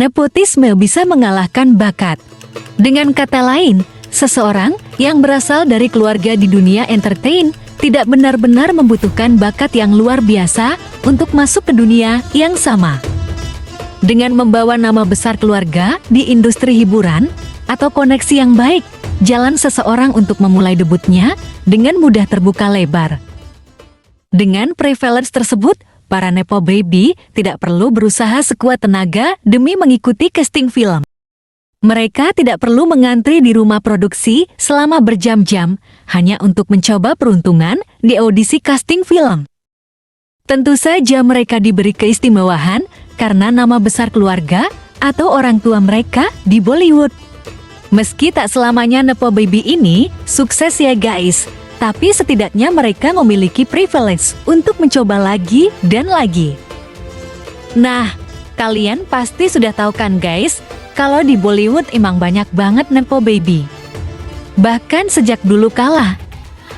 nepotisme bisa mengalahkan bakat. Dengan kata lain, seseorang yang berasal dari keluarga di dunia entertain tidak benar-benar membutuhkan bakat yang luar biasa untuk masuk ke dunia yang sama. Dengan membawa nama besar keluarga di industri hiburan atau koneksi yang baik, jalan seseorang untuk memulai debutnya dengan mudah terbuka lebar. Dengan privilege tersebut, para Nepo Baby tidak perlu berusaha sekuat tenaga demi mengikuti casting film. Mereka tidak perlu mengantri di rumah produksi selama berjam-jam hanya untuk mencoba peruntungan di audisi casting film. Tentu saja mereka diberi keistimewaan karena nama besar keluarga atau orang tua mereka di Bollywood. Meski tak selamanya Nepo Baby ini sukses ya guys, tapi setidaknya mereka memiliki privilege untuk mencoba lagi dan lagi. Nah, kalian pasti sudah tahu kan guys, kalau di Bollywood emang banyak banget Nepo Baby. Bahkan sejak dulu kala.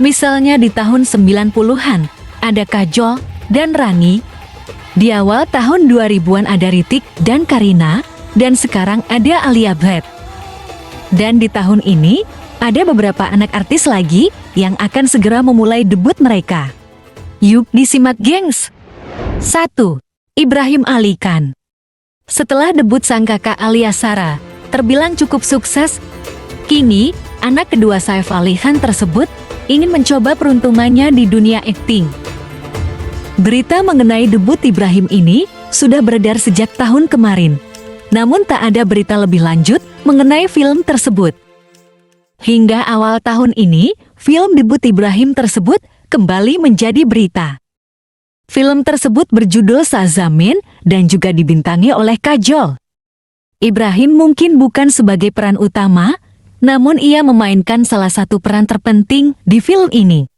Misalnya di tahun 90-an, ada Kajol dan Rani. Di awal tahun 2000-an ada Ritik dan Karina, dan sekarang ada Alia Bhatt. Dan di tahun ini, ada beberapa anak artis lagi yang akan segera memulai debut mereka. Yuk disimak gengs! 1. Ibrahim Ali Khan. Setelah debut sang kakak alias Sarah, terbilang cukup sukses, kini anak kedua Saif Ali Khan tersebut ingin mencoba peruntungannya di dunia akting. Berita mengenai debut Ibrahim ini sudah beredar sejak tahun kemarin. Namun tak ada berita lebih lanjut mengenai film tersebut. Hingga awal tahun ini, film debut Ibrahim tersebut kembali menjadi berita. Film tersebut berjudul Sazamin dan juga dibintangi oleh Kajol. Ibrahim mungkin bukan sebagai peran utama, namun ia memainkan salah satu peran terpenting di film ini.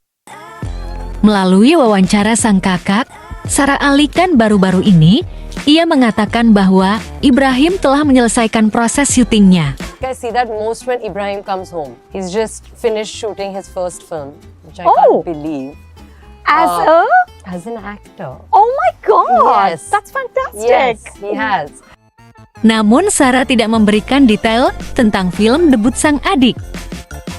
Melalui wawancara sang kakak, Sarah Ali Khan baru-baru ini, ia mengatakan bahwa Ibrahim telah menyelesaikan proses syutingnya. I see that most when Ibrahim comes home. He's just finished shooting his first film, which I can't believe. As an actor. Oh my God! Yes. That's fantastic! Yes, he has. Namun Sarah tidak memberikan detail tentang film debut sang adik.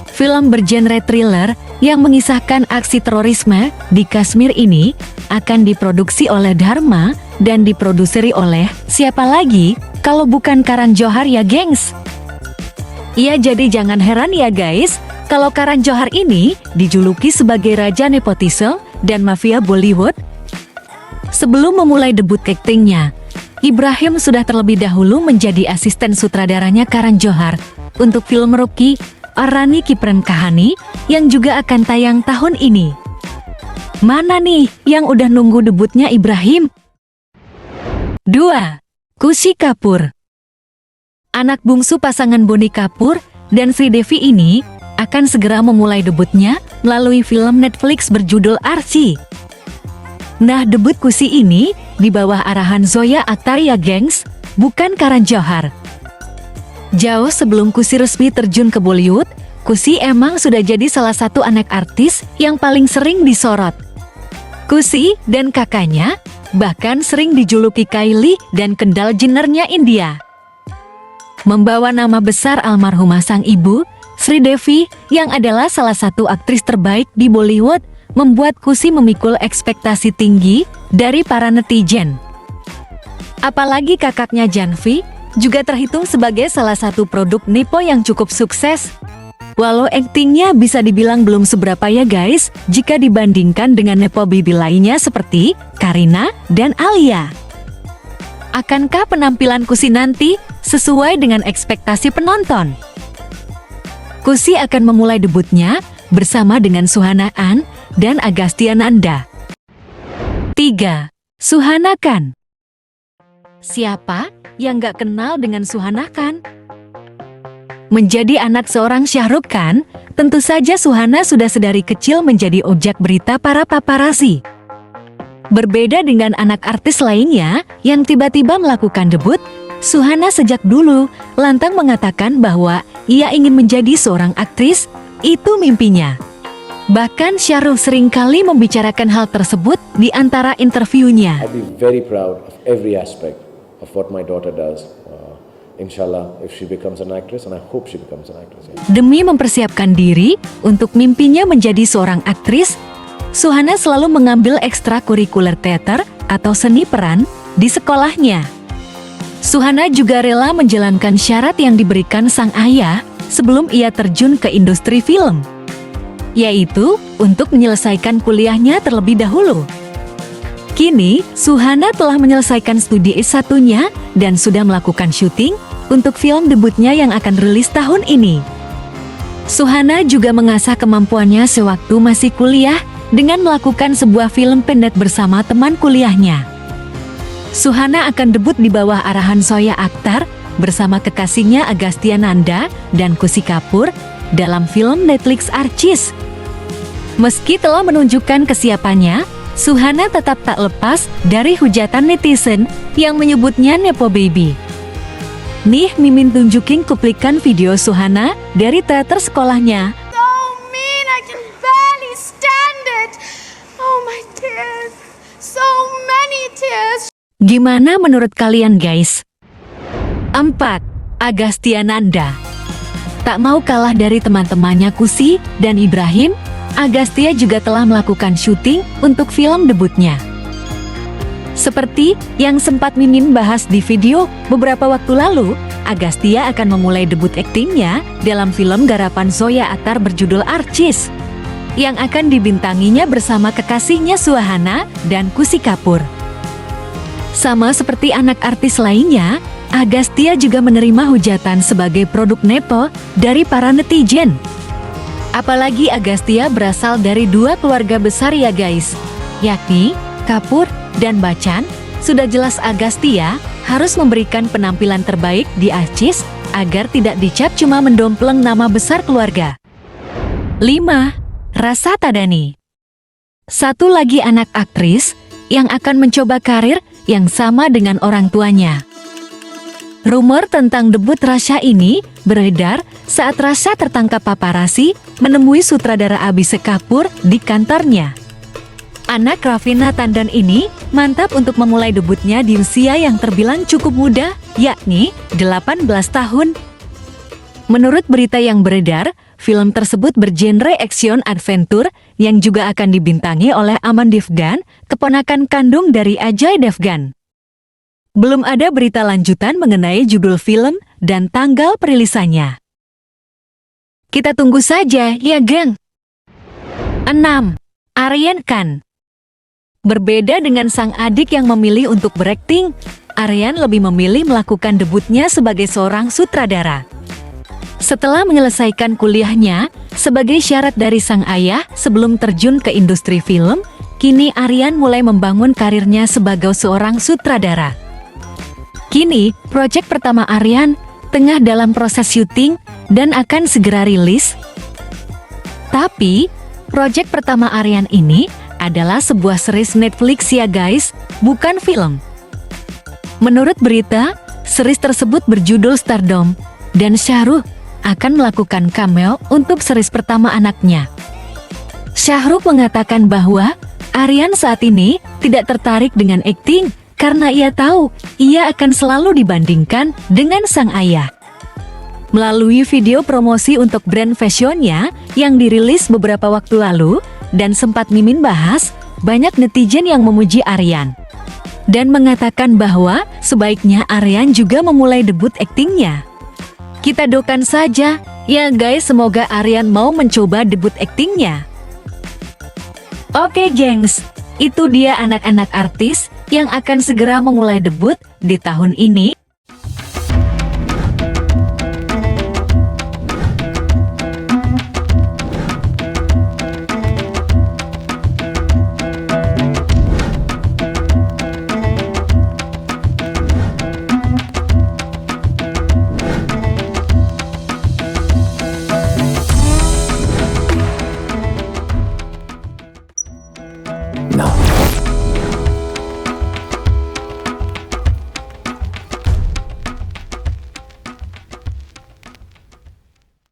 Film bergenre thriller yang mengisahkan aksi terorisme di Kashmir ini akan diproduksi oleh Dharma dan diproduseri oleh siapa lagi kalau bukan Karan Johar ya gengs. Ya jadi jangan heran ya guys, kalau Karan Johar ini dijuluki sebagai raja nepotisme dan mafia Bollywood. Sebelum memulai debut aktingnya, Ibrahim sudah terlebih dahulu menjadi asisten sutradaranya Karan Johar untuk film Rocky Rani Kipren Kahani yang juga akan tayang tahun ini. Mana nih yang udah nunggu debutnya Ibrahim? 2. Kushi Kapoor. Anak bungsu pasangan Bonnie Kapoor dan Sri Devi ini akan segera memulai debutnya melalui film Netflix berjudul Archie. Nah, debut Kushi ini di bawah arahan Zoya Akhtar ya gengs, bukan Karan Johar. Jauh sebelum Kushi resmi terjun ke Bollywood, Kushi emang sudah jadi salah satu anak artis yang paling sering disorot. Kushi dan kakaknya bahkan sering dijuluki Kylie dan Kendall Jenner-nya India. Membawa nama besar almarhumah sang ibu, Sri Devi, yang adalah salah satu aktris terbaik di Bollywood, membuat Kushi memikul ekspektasi tinggi dari para netizen. Apalagi kakaknya Janvi juga terhitung sebagai salah satu produk Nepo yang cukup sukses. Walau aktingnya bisa dibilang belum seberapa ya guys, jika dibandingkan dengan Nepo Baby lainnya seperti Karina dan Alia. Akankah penampilan Kushi nanti sesuai dengan ekspektasi penonton? Kushi akan memulai debutnya bersama dengan Suhana An dan Agastya Nanda. 3. Suhana Khan. Siapa yang gak kenal dengan Suhana Khan? Menjadi anak seorang Shah Rukh Khan, tentu saja Suhana sudah sedari kecil menjadi objek berita para paparazzi. Berbeda dengan anak artis lainnya yang tiba-tiba melakukan debut, Suhana sejak dulu lantang mengatakan bahwa ia ingin menjadi seorang aktris, itu mimpinya. Bahkan Shah Rukh seringkali membicarakan hal tersebut di antara interviunya. I'd be very proud of every aspect of what my daughter does. inshallah, if she becomes an actress, and I hope she becomes an actress. Yeah. Demi mempersiapkan diri untuk mimpinya menjadi seorang aktris, Suhana selalu mengambil ekstrakurikuler teater atau seni peran di sekolahnya. Suhana juga rela menjalankan syarat yang diberikan sang ayah sebelum ia terjun ke industri film, yaitu untuk menyelesaikan kuliahnya terlebih dahulu. Kini, Suhana telah menyelesaikan studi S1-nya dan sudah melakukan syuting untuk film debutnya yang akan rilis tahun ini. Suhana juga mengasah kemampuannya sewaktu masih kuliah dengan melakukan sebuah film pendek bersama teman kuliahnya. Suhana akan debut di bawah arahan Zoya Akhtar bersama kekasihnya Agastya Nanda dan Kusi Kapoor dalam film Netflix Archie. Meski telah menunjukkan kesiapannya, Suhana tetap tak lepas dari hujatan netizen yang menyebutnya Nepo Baby. Nih Mimin tunjukin cuplikan video Suhana dari teater sekolahnya. So mean, I can barely stand it. Oh my tears, so many tears. Gimana menurut kalian guys? 4. Agastya Nanda. Tak mau kalah dari teman-temannya Kusi dan Ibrahim, Agastya juga telah melakukan syuting untuk film debutnya. Seperti yang sempat Mimin bahas di video beberapa waktu lalu, Agastya akan memulai debut aktingnya dalam film garapan Zoya Akhtar berjudul Archie, yang akan dibintanginya bersama kekasihnya Suhana dan Kusi Kapoor. Sama seperti anak artis lainnya, Agastya juga menerima hujatan sebagai produk nepo dari para netizen. Apalagi Agastya berasal dari dua keluarga besar ya guys, yakni Kapoor dan Bachchan. Sudah jelas Agastya harus memberikan penampilan terbaik di Archie agar tidak dicap cuma mendompleng nama besar keluarga. 5. Rasa Tadani. Satu lagi anak aktris yang akan mencoba karir yang sama dengan orang tuanya. Rumor tentang debut Rasha ini beredar saat Rasha tertangkap paparazzi menemui sutradara Abhishek Kapoor di kantornya. Anak Raveena Tandon ini mantap untuk memulai debutnya di usia yang terbilang cukup muda, yakni 18 tahun. Menurut berita yang beredar, film tersebut bergenre action adventure yang juga akan dibintangi oleh Aman Devgan, keponakan kandung dari Ajay Devgan. Belum ada berita lanjutan mengenai judul film dan tanggal perilisannya. Kita tunggu saja, ya geng. 6. Aryan Khan. Berbeda dengan sang adik yang memilih untuk berakting, Aryan lebih memilih melakukan debutnya sebagai seorang sutradara. Setelah menyelesaikan kuliahnya, sebagai syarat dari sang ayah sebelum terjun ke industri film, kini Aryan mulai membangun karirnya sebagai seorang sutradara. Kini, proyek pertama Aryan tengah dalam proses syuting dan akan segera rilis. Tapi, proyek pertama Aryan ini adalah sebuah series Netflix ya guys, bukan film. Menurut berita, series tersebut berjudul Stardom, dan Shah Rukh akan melakukan cameo untuk series pertama anaknya. Shah Rukh mengatakan bahwa Aryan saat ini tidak tertarik dengan akting, karena ia tahu ia akan selalu dibandingkan dengan sang ayah. Melalui video promosi untuk brand fashionnya yang dirilis beberapa waktu lalu dan sempat Mimin bahas, banyak netizen yang memuji Aryan dan mengatakan bahwa sebaiknya Aryan juga memulai debut aktingnya. Kita doakan saja ya guys, semoga Aryan mau mencoba debut aktingnya. Oke gengs, itu dia anak-anak artis yang akan segera memulai debut di tahun ini.